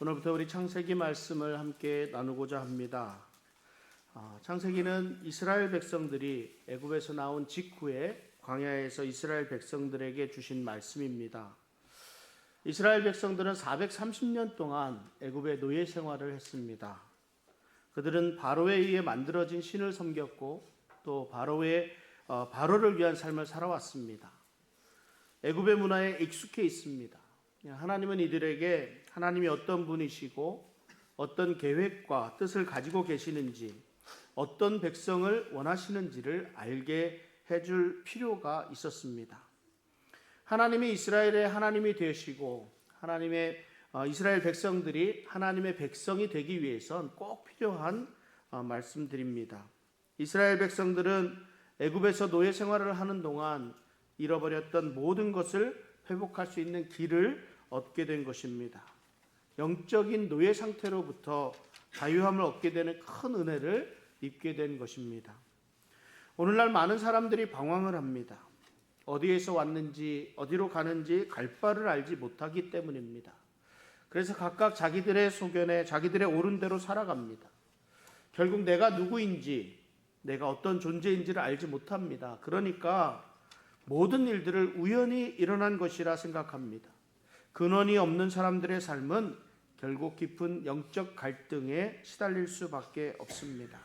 오늘부터 우리 창세기 말씀을 함께 나누고자 합니다. 창세기는 이스라엘 백성들이 애굽에서 나온 직후에 광야에서 이스라엘 백성들에게 주신 말씀입니다. 이스라엘 백성들은 430년 동안 애굽의 노예 생활을 했습니다. 그들은 바로에 의해 만들어진 신을 섬겼고 또 바로를 위한 삶을 살아왔습니다. 애굽의 문화에 익숙해 있습니다. 하나님은 이들에게 하나님이 어떤 분이시고 어떤 계획과 뜻을 가지고 계시는지, 어떤 백성을 원하시는지를 알게 해줄 필요가 있었습니다. 하나님이 이스라엘의 하나님이 되시고 이스라엘 백성들이 하나님의 백성이 되기 위해선 꼭 필요한 말씀드립니다. 이스라엘 백성들은 애굽에서 노예 생활을 하는 동안 잃어버렸던 모든 것을 회복할 수 있는 길을 얻게 된 것입니다. 영적인 노예 상태로부터 자유함을 얻게 되는 큰 은혜를 입게 된 것입니다. 오늘날 많은 사람들이 방황을 합니다. 어디에서 왔는지 어디로 가는지 갈 바를 알지 못하기 때문입니다. 그래서 각각 자기들의 소견에 자기들의 옳은 대로 살아갑니다. 결국 내가 누구인지, 내가 어떤 존재인지를 알지 못합니다. 그러니까 모든 일들을 우연히 일어난 것이라 생각합니다. 근원이 없는 사람들의 삶은 결국 깊은 영적 갈등에 시달릴 수밖에 없습니다.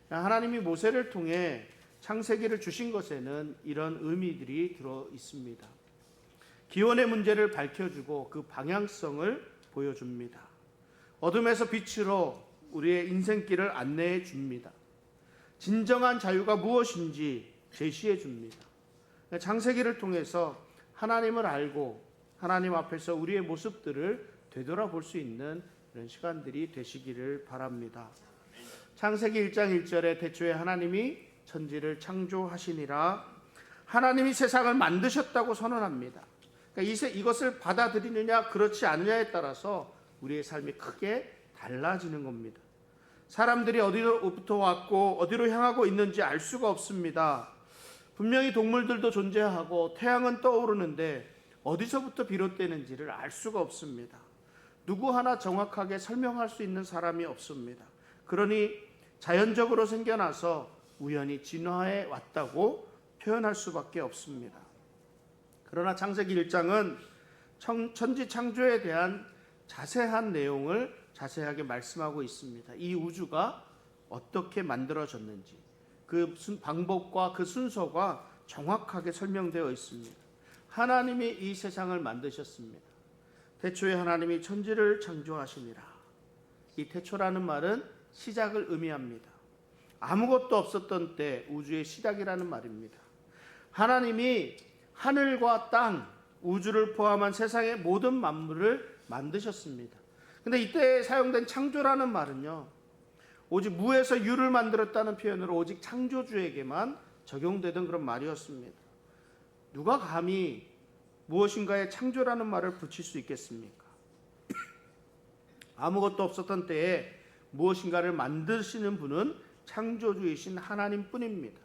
하나님이 모세를 통해 창세기를 주신 것에는 이런 의미들이 들어 있습니다. 기원의 문제를 밝혀주고 그 방향성을 보여줍니다. 어둠에서 빛으로 우리의 인생길을 안내해 줍니다. 진정한 자유가 무엇인지 제시해 줍니다. 창세기를 통해서 하나님을 알고 하나님 앞에서 우리의 모습들을 되돌아볼 수 있는 이런 시간들이 되시기를 바랍니다. 창세기 1장 1절에 태초에 하나님이 천지를 창조하시니라, 하나님이 세상을 만드셨다고 선언합니다. 그러니까 이것을 받아들이느냐 그렇지 않느냐에 따라서 우리의 삶이 크게 달라지는 겁니다. 사람들이 어디로부터 왔고 어디로 향하고 있는지 알 수가 없습니다. 분명히 동물들도 존재하고 태양은 떠오르는데 어디서부터 비롯되는지를 알 수가 없습니다. 누구 하나 정확하게 설명할 수 있는 사람이 없습니다. 그러니 자연적으로 생겨나서 우연히 진화해 왔다고 표현할 수밖에 없습니다. 그러나 창세기 1장은 천지 창조에 대한 자세한 내용을 자세하게 말씀하고 있습니다. 이 우주가 어떻게 만들어졌는지 그 방법과 그 순서가 정확하게 설명되어 있습니다. 하나님이 이 세상을 만드셨습니다. 태초에 하나님이 천지를 창조하시니라. 이 태초라는 말은 시작을 의미합니다. 아무것도 없었던 때 우주의 시작이라는 말입니다. 하나님이 하늘과 땅, 우주를 포함한 세상의 모든 만물을 만드셨습니다. 근데 이때 사용된 창조라는 말은요, 오직 무에서 유를 만들었다는 표현으로 오직 창조주에게만 적용되던 그런 말이었습니다. 누가 감히 무엇인가에 창조라는 말을 붙일 수 있겠습니까? 아무것도 없었던 때에 무엇인가를 만드시는 분은 창조주이신 하나님뿐입니다.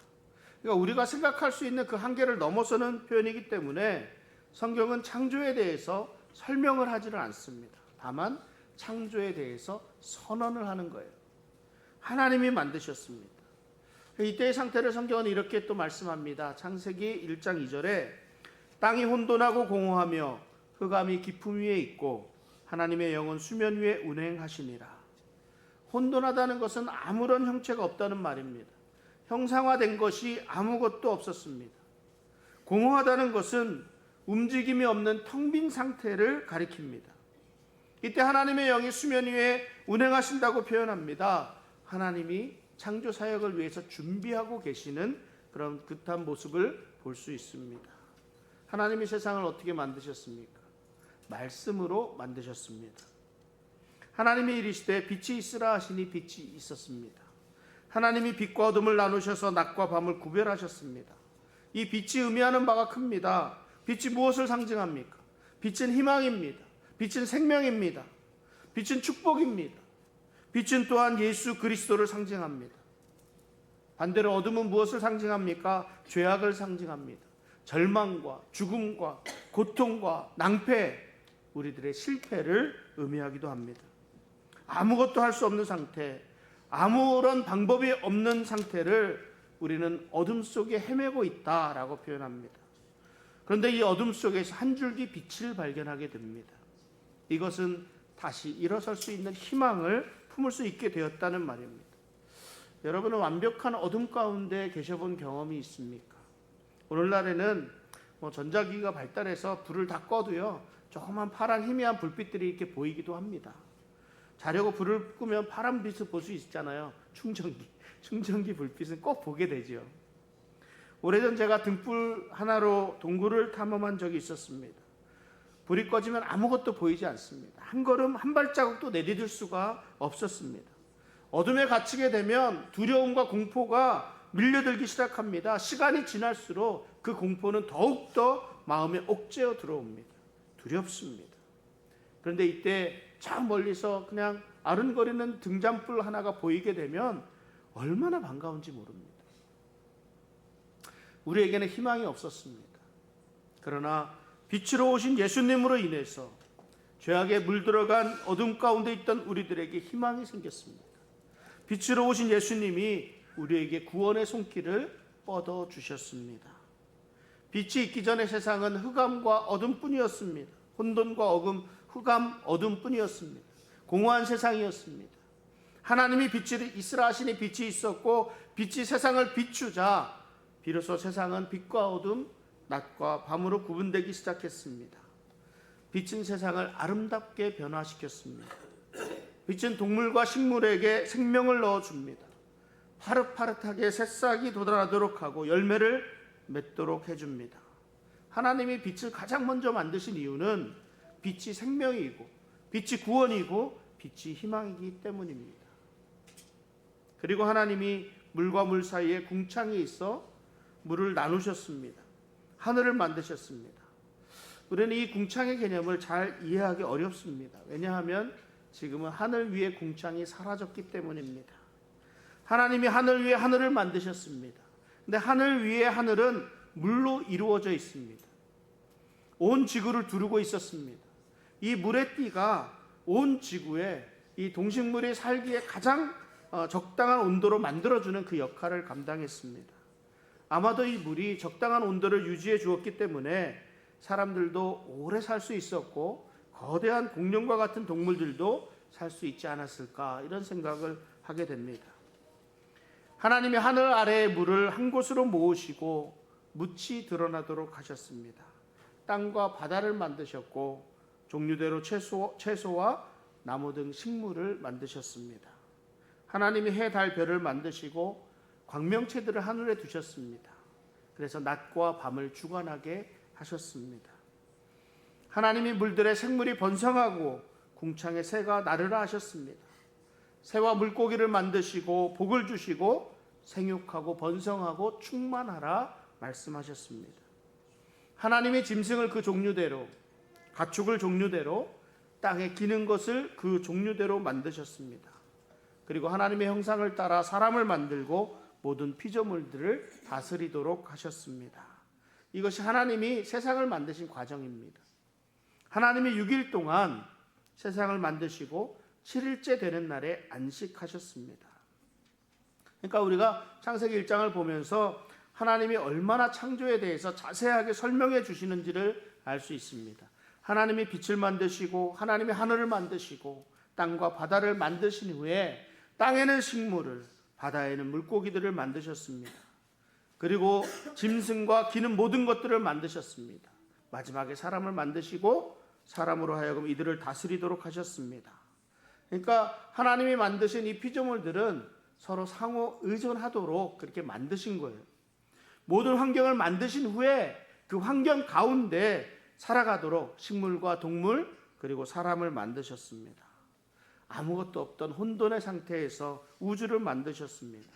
그러니까 우리가 생각할 수 있는 그 한계를 넘어서는 표현이기 때문에 성경은 창조에 대해서 설명을 하지는 않습니다. 다만 창조에 대해서 선언을 하는 거예요. 하나님이 만드셨습니다. 이때의 상태를 성경은 이렇게 또 말씀합니다. 창세기 1장 2절에 땅이 혼돈하고 공허하며 흑암이 깊음 위에 있고 하나님의 영은 수면 위에 운행하시니라. 혼돈하다는 것은 아무런 형체가 없다는 말입니다. 형상화된 것이 아무것도 없었습니다. 공허하다는 것은 움직임이 없는 텅 빈 상태를 가리킵니다. 이때 하나님의 영이 수면 위에 운행하신다고 표현합니다. 하나님이 창조 사역을 위해서 준비하고 계시는 그런 끝한 모습을 볼 수 있습니다. 하나님이 세상을 어떻게 만드셨습니까? 말씀으로 만드셨습니다. 하나님이 이르시되 빛이 있으라 하시니 빛이 있었습니다. 하나님이 빛과 어둠을 나누셔서 낮과 밤을 구별하셨습니다. 이 빛이 의미하는 바가 큽니다. 빛이 무엇을 상징합니까? 빛은 희망입니다. 빛은 생명입니다. 빛은 축복입니다. 빛은 또한 예수 그리스도를 상징합니다. 반대로 어둠은 무엇을 상징합니까? 죄악을 상징합니다. 절망과 죽음과 고통과 낭패, 우리들의 실패를 의미하기도 합니다. 아무것도 할 수 없는 상태, 아무런 방법이 없는 상태를 우리는 어둠 속에 헤매고 있다라고 표현합니다. 그런데 이 어둠 속에서 한 줄기 빛을 발견하게 됩니다. 이것은 다시 일어설 수 있는 희망을 품을 수 있게 되었다는 말입니다. 여러분은 완벽한 어둠 가운데 계셔본 경험이 있습니까? 오늘날에는 전자기기가 발달해서 불을 다 꺼도요, 조그만 파란 희미한 불빛들이 이렇게 보이기도 합니다. 자려고 불을 끄면 파란 빛을 볼 수 있잖아요. 충전기 불빛은 꼭 보게 되죠. 오래전 제가 등불 하나로 동굴을 탐험한 적이 있었습니다. 불이 꺼지면 아무것도 보이지 않습니다. 한 걸음 한 발자국도 내디딜 수가 없었습니다. 어둠에 갇히게 되면 두려움과 공포가 밀려들기 시작합니다. 시간이 지날수록 그 공포는 더욱더 마음에 옥죄어 들어옵니다. 두렵습니다. 그런데 이때 저 멀리서 그냥 아른거리는 등잔불 하나가 보이게 되면 얼마나 반가운지 모릅니다. 우리에게는 희망이 없었습니다. 그러나 빛으로 오신 예수님으로 인해서 죄악에 물들어간 어둠 가운데 있던 우리들에게 희망이 생겼습니다. 빛으로 오신 예수님이 우리에게 구원의 손길을 뻗어 주셨습니다. 빛이 있기 전에 세상은 흑암과 어둠뿐이었습니다. 혼돈과 흑암, 어둠뿐이었습니다. 공허한 세상이었습니다. 하나님이 빛을 있으라 하시니 빛이 있었고 빛이 세상을 비추자 비로소 세상은 빛과 어둠, 낮과 밤으로 구분되기 시작했습니다. 빛은 세상을 아름답게 변화시켰습니다. 빛은 동물과 식물에게 생명을 넣어줍니다. 파릇파릇하게 새싹이 돋아나도록 하고 열매를 맺도록 해줍니다. 하나님이 빛을 가장 먼저 만드신 이유는 빛이 생명이고 빛이 구원이고 빛이 희망이기 때문입니다. 그리고 하나님이 물과 물 사이에 궁창이 있어 물을 나누셨습니다. 하늘을 만드셨습니다. 우리는 이 궁창의 개념을 잘 이해하기 어렵습니다. 왜냐하면 지금은 하늘 위에 궁창이 사라졌기 때문입니다. 하나님이 하늘 위에 하늘을 만드셨습니다. 근데 하늘 위에 하늘은 물로 이루어져 있습니다. 온 지구를 두르고 있었습니다. 이 물의 띠가 온 지구에 이 동식물이 살기에 가장 적당한 온도로 만들어주는 그 역할을 감당했습니다. 아마도 이 물이 적당한 온도를 유지해 주었기 때문에 사람들도 오래 살 수 있었고 거대한 공룡과 같은 동물들도 살 수 있지 않았을까, 이런 생각을 하게 됩니다. 하나님이 하늘 아래의 물을 한 곳으로 모으시고 묻이 드러나도록 하셨습니다. 땅과 바다를 만드셨고 종류대로 채소와 나무 등 식물을 만드셨습니다. 하나님이 해, 달, 별을 만드시고 광명체들을 하늘에 두셨습니다. 그래서 낮과 밤을 주관하게 하셨습니다. 하나님이 물들의 생물이 번성하고 궁창에 새가 나르라 하셨습니다. 새와 물고기를 만드시고 복을 주시고 생육하고 번성하고 충만하라 말씀하셨습니다. 하나님이 짐승을 그 종류대로, 가축을 종류대로, 땅에 기는 것을 그 종류대로 만드셨습니다. 그리고 하나님의 형상을 따라 사람을 만들고 모든 피조물들을 다스리도록 하셨습니다. 이것이 하나님이 세상을 만드신 과정입니다. 하나님이 6일 동안 세상을 만드시고 7일째 되는 날에 안식하셨습니다. 그러니까 우리가 창세기 1장을 보면서 하나님이 얼마나 창조에 대해서 자세하게 설명해 주시는지를 알 수 있습니다. 하나님이 빛을 만드시고 하나님이 하늘을 만드시고 땅과 바다를 만드신 후에 땅에는 식물을, 바다에는 물고기들을 만드셨습니다. 그리고 짐승과 기는 모든 것들을 만드셨습니다. 마지막에 사람을 만드시고 사람으로 하여금 이들을 다스리도록 하셨습니다. 그러니까 하나님이 만드신 이 피조물들은 서로 상호 의존하도록 그렇게 만드신 거예요. 모든 환경을 만드신 후에 그 환경 가운데 살아가도록 식물과 동물 그리고 사람을 만드셨습니다. 아무것도 없던 혼돈의 상태에서 우주를 만드셨습니다.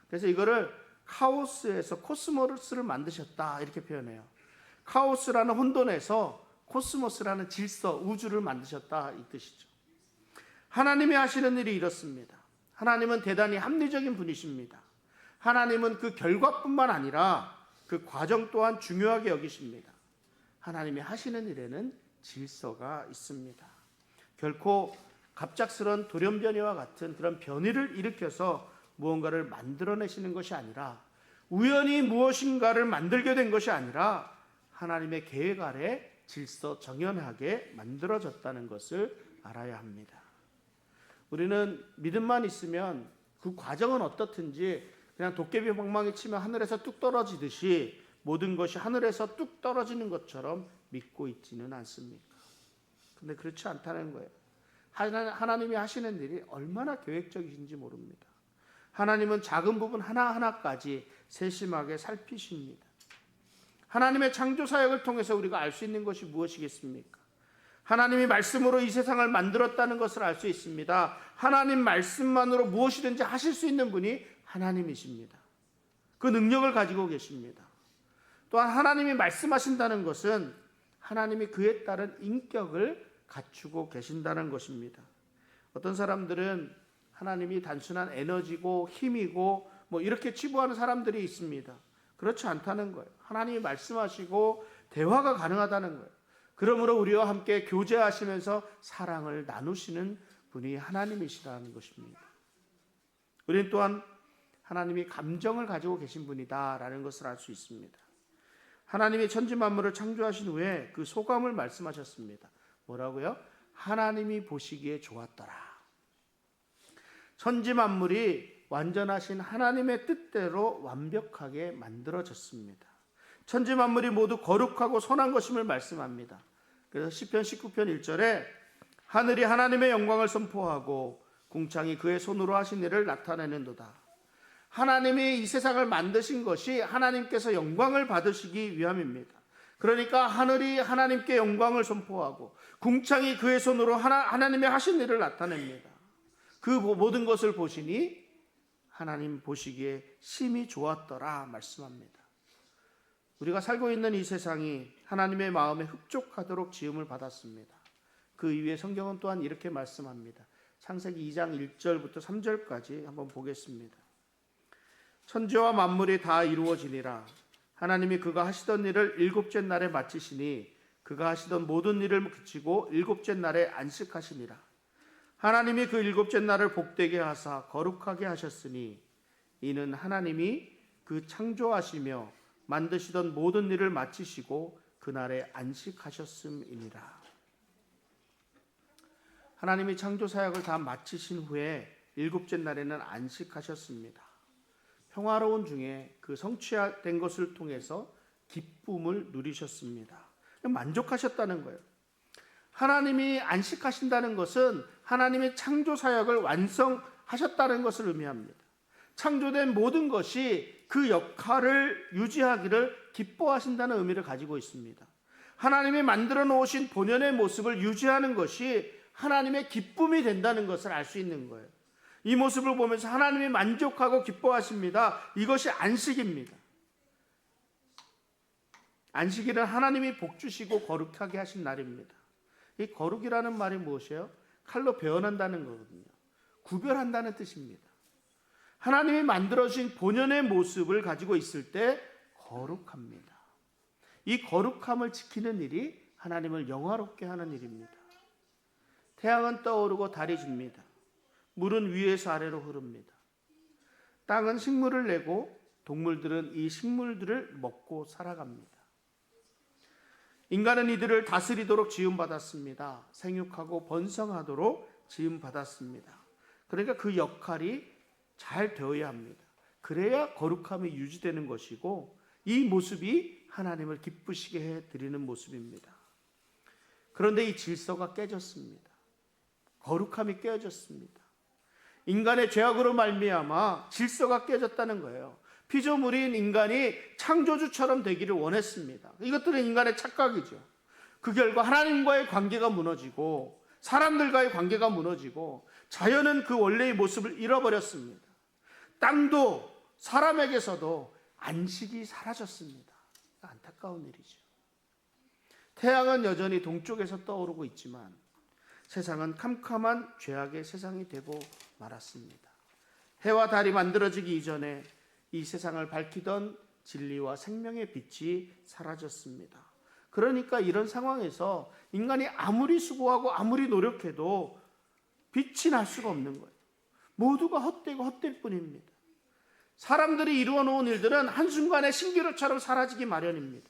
그래서 이거를 카오스에서 코스모스를 만드셨다, 이렇게 표현해요. 카오스라는 혼돈에서 코스모스라는 질서, 우주를 만드셨다, 이 뜻이죠. 하나님이 하시는 일이 이렇습니다. 하나님은 대단히 합리적인 분이십니다. 하나님은 그 결과뿐만 아니라 그 과정 또한 중요하게 여기십니다. 하나님이 하시는 일에는 질서가 있습니다. 결코 갑작스런 돌연변이와 같은 그런 변이를 일으켜서 무언가를 만들어내시는 것이 아니라, 우연히 무엇인가를 만들게 된 것이 아니라 하나님의 계획 아래 질서 정연하게 만들어졌다는 것을 알아야 합니다. 우리는 믿음만 있으면 그 과정은 어떻든지 그냥 도깨비 방망이 치면 하늘에서 뚝 떨어지듯이 모든 것이 하늘에서 뚝 떨어지는 것처럼 믿고 있지는 않습니까? 근데 그렇지 않다는 거예요. 하나님이 하시는 일이 얼마나 계획적이신지 모릅니다. 하나님은 작은 부분 하나하나까지 세심하게 살피십니다. 하나님의 창조 사역을 통해서 우리가 알 수 있는 것이 무엇이겠습니까? 하나님이 말씀으로 이 세상을 만들었다는 것을 알 수 있습니다. 하나님 말씀만으로 무엇이든지 하실 수 있는 분이 하나님이십니다. 그 능력을 가지고 계십니다. 또한 하나님이 말씀하신다는 것은 하나님이 그에 따른 인격을 갖추고 계신다는 것입니다. 어떤 사람들은 하나님이 단순한 에너지고 힘이고 이렇게 치부하는 사람들이 있습니다. 그렇지 않다는 거예요. 하나님이 말씀하시고 대화가 가능하다는 거예요. 그러므로 우리와 함께 교제하시면서 사랑을 나누시는 분이 하나님이시라는 것입니다. 우리는 또한 하나님이 감정을 가지고 계신 분이다라는 것을 알 수 있습니다. 하나님이 천지 만물을 창조하신 후에 그 소감을 말씀하셨습니다. 뭐라고요? 하나님이 보시기에 좋았더라. 천지 만물이 완전하신 하나님의 뜻대로 완벽하게 만들어졌습니다. 천지 만물이 모두 거룩하고 선한 것임을 말씀합니다. 그래서 시편 19편 1절에 하늘이 하나님의 영광을 선포하고 궁창이 그의 손으로 하신 일을 나타내는도다. 하나님이 이 세상을 만드신 것이 하나님께서 영광을 받으시기 위함입니다. 그러니까 하늘이 하나님께 영광을 선포하고 궁창이 그의 손으로 하나님의 하신 일을 나타냅니다. 그 모든 것을 보시니 하나님 보시기에 심히 좋았더라 말씀합니다. 우리가 살고 있는 이 세상이 하나님의 마음에 흡족하도록 지음을 받았습니다. 그 이후에 성경은 또한 이렇게 말씀합니다. 창세기 2장 1절부터 3절까지 한번 보겠습니다. 천지와 만물이 다 이루어지니라. 하나님이 그가 하시던 일을 일곱째 날에 마치시니 그가 하시던 모든 일을 그치고 일곱째 날에 안식하시니라. 하나님이 그 일곱째 날을 복되게 하사 거룩하게 하셨으니 이는 하나님이 그 창조하시며 만드시던 모든 일을 마치시고 그날에 안식하셨음이니라. 하나님이 창조 사역을 다 마치신 후에 일곱째 날에는 안식하셨습니다. 평화로운 중에 그 성취된 것을 통해서 기쁨을 누리셨습니다. 만족하셨다는 거예요. 하나님이 안식하신다는 것은 하나님의 창조 사역을 완성하셨다는 것을 의미합니다. 창조된 모든 것이 그 역할을 유지하기를 기뻐하신다는 의미를 가지고 있습니다. 하나님이 만들어 놓으신 본연의 모습을 유지하는 것이 하나님의 기쁨이 된다는 것을 알 수 있는 거예요. 이 모습을 보면서 하나님이 만족하고 기뻐하십니다. 이것이 안식입니다. 안식일은 하나님이 복 주시고 거룩하게 하신 날입니다. 이 거룩이라는 말이 무엇이에요? 칼로 베어낸다는 거거든요. 구별한다는 뜻입니다. 하나님이 만들어주신 본연의 모습을 가지고 있을 때 거룩합니다. 이 거룩함을 지키는 일이 하나님을 영화롭게 하는 일입니다. 태양은 떠오르고 달이 집니다. 물은 위에서 아래로 흐릅니다. 땅은 식물을 내고 동물들은 이 식물들을 먹고 살아갑니다. 인간은 이들을 다스리도록 지음받았습니다. 생육하고 번성하도록 지음받았습니다. 그러니까 그 역할이 잘 되어야 합니다. 그래야 거룩함이 유지되는 것이고 이 모습이 하나님을 기쁘시게 해드리는 모습입니다. 그런데 이 질서가 깨졌습니다. 거룩함이 깨졌습니다. 인간의 죄악으로 말미암아 질서가 깨졌다는 거예요. 피조물인 인간이 창조주처럼 되기를 원했습니다. 이것들은 인간의 착각이죠. 그 결과 하나님과의 관계가 무너지고 사람들과의 관계가 무너지고 자연은 그 원래의 모습을 잃어버렸습니다. 땅도 사람에게서도 안식이 사라졌습니다. 안타까운 일이죠. 태양은 여전히 동쪽에서 떠오르고 있지만 세상은 캄캄한 죄악의 세상이 되고 말았습니다. 해와 달이 만들어지기 이전에 이 세상을 밝히던 진리와 생명의 빛이 사라졌습니다. 그러니까 이런 상황에서 인간이 아무리 수고하고 아무리 노력해도 빛이 날 수가 없는 거예요. 모두가 헛되고 헛될 뿐입니다. 사람들이 이루어 놓은 일들은 한순간에 신기루처럼 사라지기 마련입니다.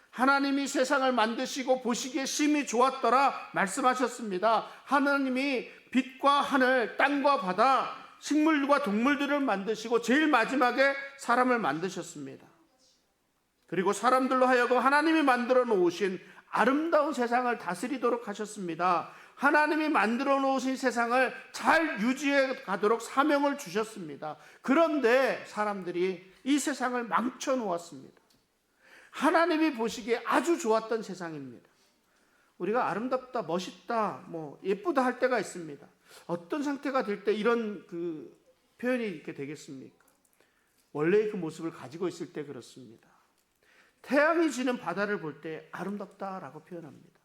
하나님이 세상을 만드시고 보시기에 심히 좋았더라 말씀하셨습니다. 하나님이 빛과 하늘, 땅과 바다, 식물과 동물들을 만드시고 제일 마지막에 사람을 만드셨습니다. 그리고 사람들로 하여금 하나님이 만들어 놓으신 아름다운 세상을 다스리도록 하셨습니다. 하나님이 만들어 놓으신 세상을 잘 유지해 가도록 사명을 주셨습니다. 그런데 사람들이 이 세상을 망쳐 놓았습니다. 하나님이 보시기에 아주 좋았던 세상입니다. 우리가 아름답다, 멋있다, 예쁘다 할 때가 있습니다. 어떤 상태가 될 때 이런 표현이 이렇게 되겠습니까? 원래의 그 모습을 가지고 있을 때 그렇습니다. 태양이 지는 바다를 볼 때 아름답다라고 표현합니다.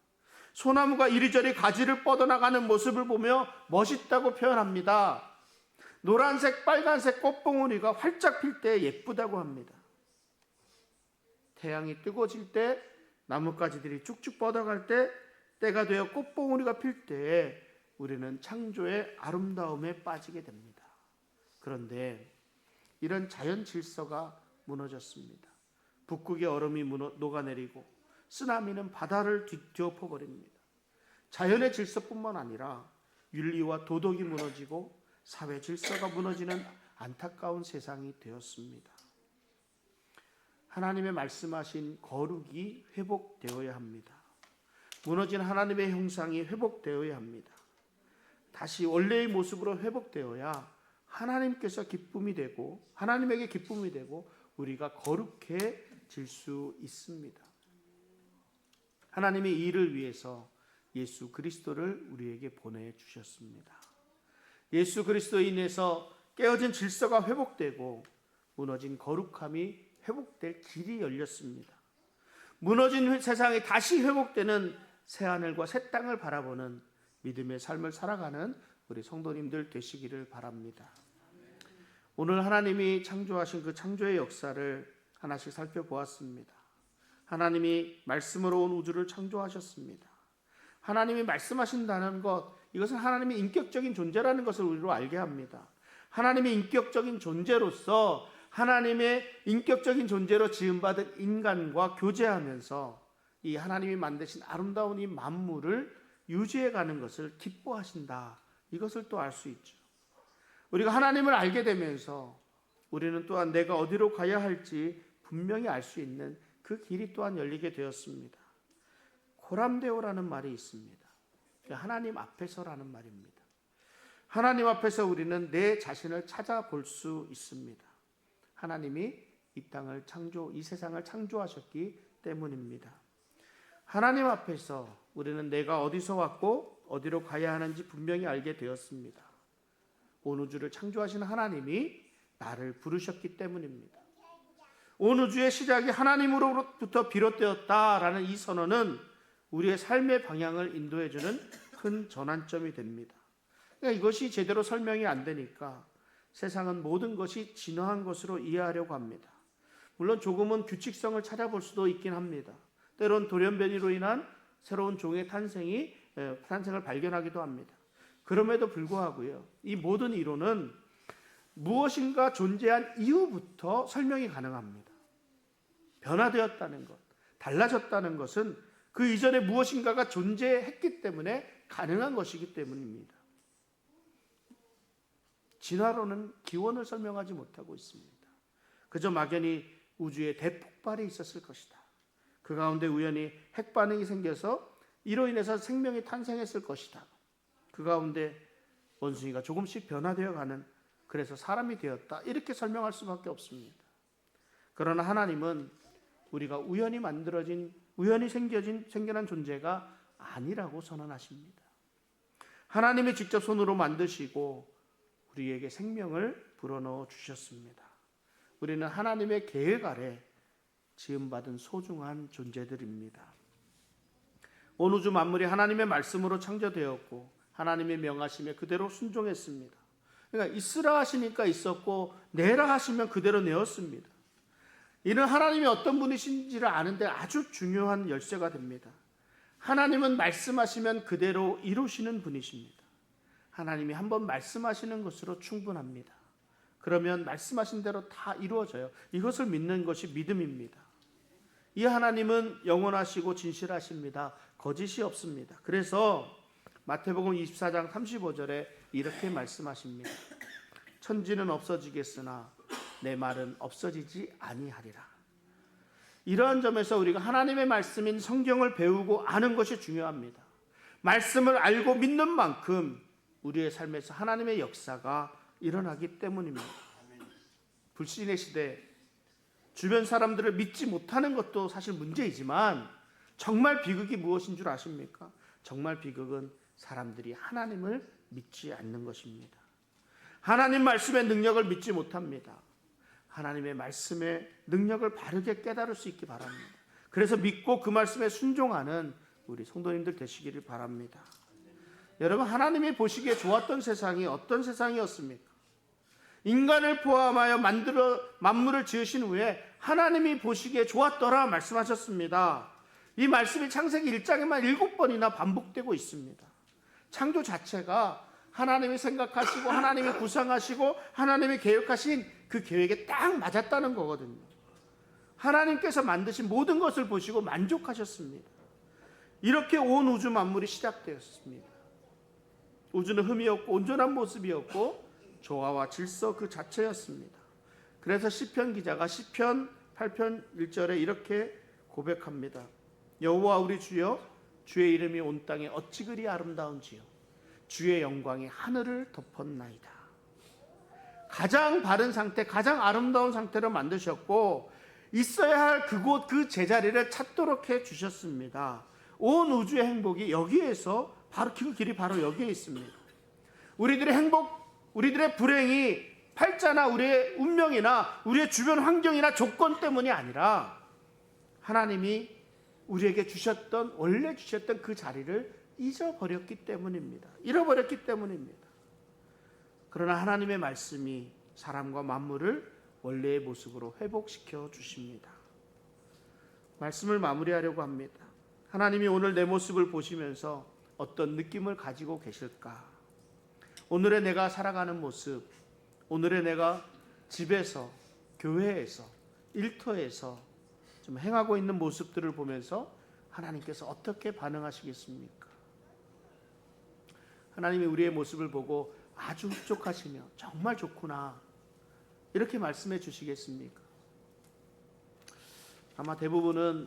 소나무가 이리저리 가지를 뻗어나가는 모습을 보며 멋있다고 표현합니다. 노란색, 빨간색 꽃봉오리가 활짝 필 때 예쁘다고 합니다. 태양이 뜨거워질 때, 나뭇가지들이 쭉쭉 뻗어갈 때, 때가 되어 꽃봉오리가 필 때 우리는 창조의 아름다움에 빠지게 됩니다. 그런데 이런 자연 질서가 무너졌습니다. 북극의 얼음이 녹아내리고 쓰나미는 바다를 뒤엎어버립니다. 자연의 질서뿐만 아니라 윤리와 도덕이 무너지고 사회 질서가 무너지는 안타까운 세상이 되었습니다. 하나님의 말씀하신 거룩이 회복되어야 합니다. 무너진 하나님의 형상이 회복되어야 합니다. 다시 원래의 모습으로 회복되어야 하나님께서 기쁨이 되고 하나님에게 기쁨이 되고 우리가 거룩해질 수 있습니다. 하나님이 이를 위해서 예수 그리스도를 우리에게 보내주셨습니다. 예수 그리스도에 인해서 깨어진 질서가 회복되고 무너진 거룩함이 회복될 길이 열렸습니다. 무너진 세상이 다시 회복되는 새하늘과 새 땅을 바라보는 믿음의 삶을 살아가는 우리 성도님들 되시기를 바랍니다. 오늘 하나님이 창조하신 그 창조의 역사를 하나씩 살펴보았습니다. 하나님이 말씀으로 온 우주를 창조하셨습니다. 하나님이 말씀하신다는 것, 이것은 하나님의 인격적인 존재라는 것을 우리로 알게 합니다. 하나님의 인격적인 존재로서 하나님의 인격적인 존재로 지음받은 인간과 교제하면서 이 하나님이 만드신 아름다운 이 만물을 유지해가는 것을 기뻐하신다. 이것을 또 알 수 있죠. 우리가 하나님을 알게 되면서 우리는 또한 내가 어디로 가야 할지 분명히 알 수 있는 그 길이 또한 열리게 되었습니다. 고람데오라는 말이 있습니다. 하나님 앞에서라는 말입니다. 하나님 앞에서 우리는 내 자신을 찾아볼 수 있습니다. 하나님이 이 땅을 이 세상을 창조하셨기 때문입니다. 하나님 앞에서 우리는 내가 어디서 왔고 어디로 가야 하는지 분명히 알게 되었습니다. 온 우주를 창조하신 하나님이 나를 부르셨기 때문입니다. 온 우주의 시작이 하나님으로부터 비롯되었다라는 이 선언은 우리의 삶의 방향을 인도해주는 큰 전환점이 됩니다. 그러니까 이것이 제대로 설명이 안 되니까 세상은 모든 것이 진화한 것으로 이해하려고 합니다. 물론 조금은 규칙성을 찾아볼 수도 있긴 합니다. 때론 돌연변이로 인한 새로운 종의 탄생을 발견하기도 합니다. 그럼에도 불구하고요, 이 모든 이론은 무엇인가 존재한 이후부터 설명이 가능합니다. 변화되었다는 것, 달라졌다는 것은 그 이전에 무엇인가가 존재했기 때문에 가능한 것이기 때문입니다. 진화론은 기원을 설명하지 못하고 있습니다. 그저 막연히 우주에 대폭발이 있었을 것이다. 그 가운데 우연히 핵반응이 생겨서 이로 인해서 생명이 탄생했을 것이다. 그 가운데 원숭이가 조금씩 변화되어 가는, 그래서 사람이 되었다. 이렇게 설명할 수밖에 없습니다. 그러나 하나님은 우리가 우연히 생겨난 존재가 아니라고 선언하십니다. 하나님이 직접 손으로 만드시고 우리에게 생명을 불어넣어 주셨습니다. 우리는 하나님의 계획 아래 지음받은 소중한 존재들입니다. 온 우주 만물이 하나님의 말씀으로 창조되었고 하나님의 명하심에 그대로 순종했습니다. 그러니까 있으라 하시니까 있었고 내라 하시면 그대로 내었습니다. 이는 하나님이 어떤 분이신지를 아는데 아주 중요한 열쇠가 됩니다. 하나님은 말씀하시면 그대로 이루시는 분이십니다. 하나님이 한번 말씀하시는 것으로 충분합니다. 그러면 말씀하신 대로 다 이루어져요. 이것을 믿는 것이 믿음입니다. 이 하나님은 영원하시고 진실하십니다. 거짓이 없습니다. 그래서 마태복음 24장 35절에 이렇게 말씀하십니다. 천지는 없어지겠으나 내 말은 없어지지 아니하리라. 이러한 점에서 우리가 하나님의 말씀인 성경을 배우고 아는 것이 중요합니다. 말씀을 알고 믿는 만큼 우리의 삶에서 하나님의 역사가 일어나기 때문입니다. 불신의 시대, 주변 사람들을 믿지 못하는 것도 사실 문제이지만 정말 비극이 무엇인 줄 아십니까? 정말 비극은 사람들이 하나님을 믿지 않는 것입니다. 하나님 말씀의 능력을 믿지 못합니다. 하나님의 말씀의 능력을 바르게 깨달을 수 있기 바랍니다. 그래서 믿고 그 말씀에 순종하는 우리 성도님들 되시기를 바랍니다. 여러분, 하나님이 보시기에 좋았던 세상이 어떤 세상이었습니까? 인간을 포함하여 만물을 지으신 후에 하나님이 보시기에 좋았더라 말씀하셨습니다. 이 말씀이 창세기 1장에만 7번이나 반복되고 있습니다. 창조 자체가 하나님이 생각하시고 하나님이 구상하시고 하나님이 계획하신 그 계획에 딱 맞았다는 거거든요. 하나님께서 만드신 모든 것을 보시고 만족하셨습니다. 이렇게 온 우주 만물이 시작되었습니다. 우주는 흠이 없고 온전한 모습이었고 조화와 질서 그 자체였습니다. 그래서 시편 기자가 시편 8편 1절에 이렇게 고백합니다. 여호와 우리 주여, 주의 이름이 온 땅에 어찌 그리 아름다운지요, 주의 영광이 하늘을 덮었나이다. 가장 바른 상태, 가장 아름다운 상태로 만드셨고 있어야 할 그곳 그 제자리를 찾도록 해 주셨습니다. 온 우주의 행복이 여기에서 바로 그 길이 바로 여기에 있습니다. 우리들의 행복, 우리들의 불행이 팔자나 우리의 운명이나 우리의 주변 환경이나 조건 때문이 아니라 하나님이 우리에게 주셨던, 원래 주셨던 그 자리를 잊어버렸기 때문입니다. 잃어버렸기 때문입니다. 그러나 하나님의 말씀이 사람과 만물을 원래의 모습으로 회복시켜 주십니다. 말씀을 마무리하려고 합니다. 하나님이 오늘 내 모습을 보시면서 어떤 느낌을 가지고 계실까? 오늘의 내가 살아가는 모습, 오늘의 내가 집에서, 교회에서, 일터에서 좀 행하고 있는 모습들을 보면서 하나님께서 어떻게 반응하시겠습니까? 하나님이 우리의 모습을 보고 아주 흡족하시며 정말 좋구나 이렇게 말씀해 주시겠습니까? 아마 대부분은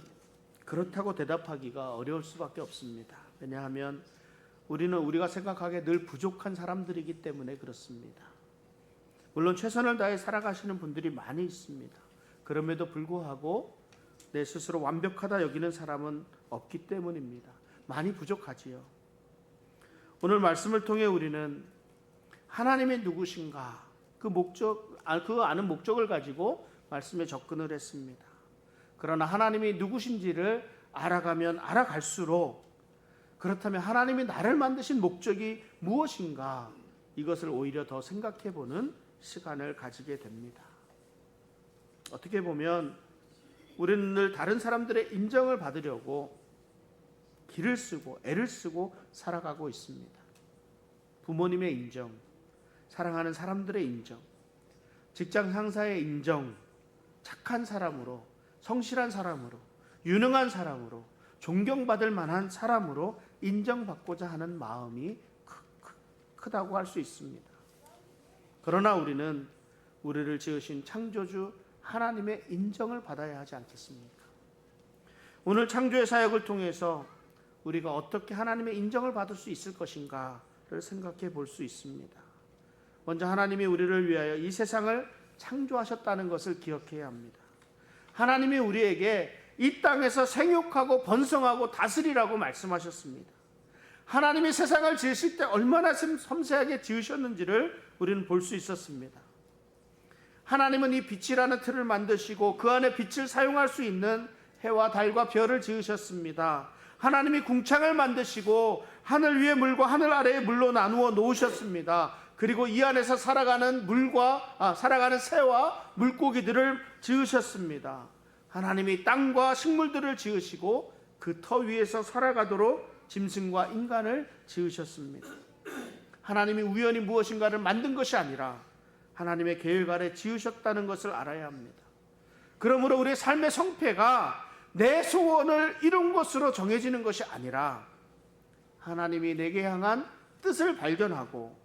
그렇다고 대답하기가 어려울 수밖에 없습니다. 왜냐하면 우리는 우리가 생각하기에 늘 부족한 사람들이기 때문에 그렇습니다. 물론 최선을 다해 살아가시는 분들이 많이 있습니다. 그럼에도 불구하고 내 스스로 완벽하다 여기는 사람은 없기 때문입니다. 많이 부족하지요. 오늘 말씀을 통해 우리는 하나님의 누구신가 그 아는 목적을 가지고 말씀에 접근을 했습니다. 그러나 하나님이 누구신지를 알아가면 알아갈수록, 그렇다면 하나님이 나를 만드신 목적이 무엇인가, 이것을 오히려 더 생각해보는 시간을 가지게 됩니다. 어떻게 보면 우리는 늘 다른 사람들의 인정을 받으려고 길을 쓰고 애를 쓰고 살아가고 있습니다. 부모님의 인정, 사랑하는 사람들의 인정, 직장 상사의 인정, 착한 사람으로, 성실한 사람으로, 유능한 사람으로, 존경받을 만한 사람으로 인정받고자 하는 마음이 크다고 할 수 있습니다. 그러나 우리는 우리를 지으신 창조주 하나님의 인정을 받아야 하지 않겠습니까? 오늘 창조의 사역을 통해서 우리가 어떻게 하나님의 인정을 받을 수 있을 것인가를 생각해 볼 수 있습니다. 먼저 하나님이 우리를 위하여 이 세상을 창조하셨다는 것을 기억해야 합니다. 하나님이 우리에게 이 땅에서 생육하고 번성하고 다스리라고 말씀하셨습니다. 하나님이 세상을 지으실 때 얼마나 섬세하게 지으셨는지를 우리는 볼 수 있었습니다. 하나님은 이 빛이라는 틀을 만드시고 그 안에 빛을 사용할 수 있는 해와 달과 별을 지으셨습니다. 하나님이 궁창을 만드시고 하늘 위의 물과 하늘 아래의 물로 나누어 놓으셨습니다. 그리고 이 안에서 살아가는 새와 물고기들을 지으셨습니다. 하나님이 땅과 식물들을 지으시고 그 터 위에서 살아가도록 짐승과 인간을 지으셨습니다. 하나님이 우연히 무엇인가를 만든 것이 아니라 하나님의 계획 아래 지으셨다는 것을 알아야 합니다. 그러므로 우리의 삶의 성패가 내 소원을 이룬 것으로 정해지는 것이 아니라 하나님이 내게 향한 뜻을 발견하고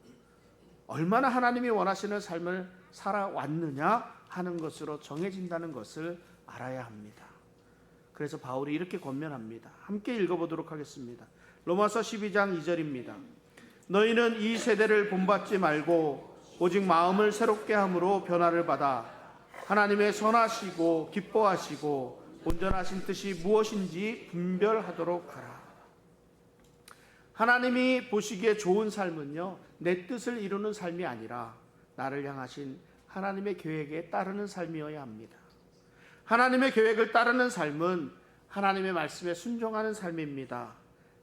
얼마나 하나님이 원하시는 삶을 살아왔느냐 하는 것으로 정해진다는 것을 알아야 합니다. 그래서 바울이 이렇게 권면합니다. 함께 읽어보도록 하겠습니다. 로마서 12장 2절입니다. 너희는 이 세대를 본받지 말고 오직 마음을 새롭게 함으로 변화를 받아 하나님의 선하시고 기뻐하시고 온전하신 뜻이 무엇인지 분별하도록 하라. 하나님이 보시기에 좋은 삶은요, 내 뜻을 이루는 삶이 아니라 나를 향하신 하나님의 계획에 따르는 삶이어야 합니다. 하나님의 계획을 따르는 삶은 하나님의 말씀에 순종하는 삶입니다.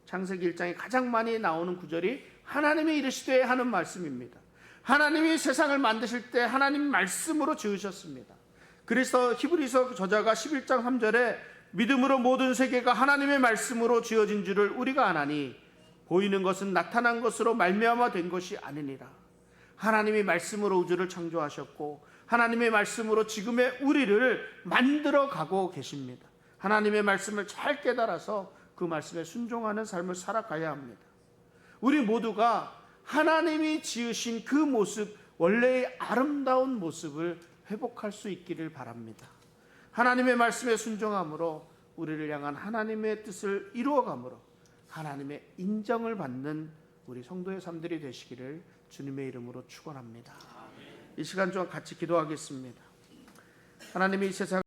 창세기 1장에 가장 많이 나오는 구절이 하나님이 이르시되 하는 말씀입니다. 하나님이 세상을 만드실 때 하나님 말씀으로 지으셨습니다. 그래서 히브리서 저자가 11장 3절에 믿음으로 모든 세계가 하나님의 말씀으로 지어진 줄을 우리가 아나니 보이는 것은 나타난 것으로 말미암아 된 것이 아니니라. 하나님이 말씀으로 우주를 창조하셨고 하나님의 말씀으로 지금의 우리를 만들어 가고 계십니다. 하나님의 말씀을 잘 깨달아서 그 말씀에 순종하는 삶을 살아가야 합니다. 우리 모두가 하나님이 지으신 그 모습, 원래의 아름다운 모습을 회복할 수 있기를 바랍니다. 하나님의 말씀에 순종함으로 우리를 향한 하나님의 뜻을 이루어감으로 하나님의 인정을 받는 우리 성도의 삶들이 되시기를 주님의 이름으로 축원합니다. 이 시간 동안 같이 기도하겠습니다. 하나님이 이 세상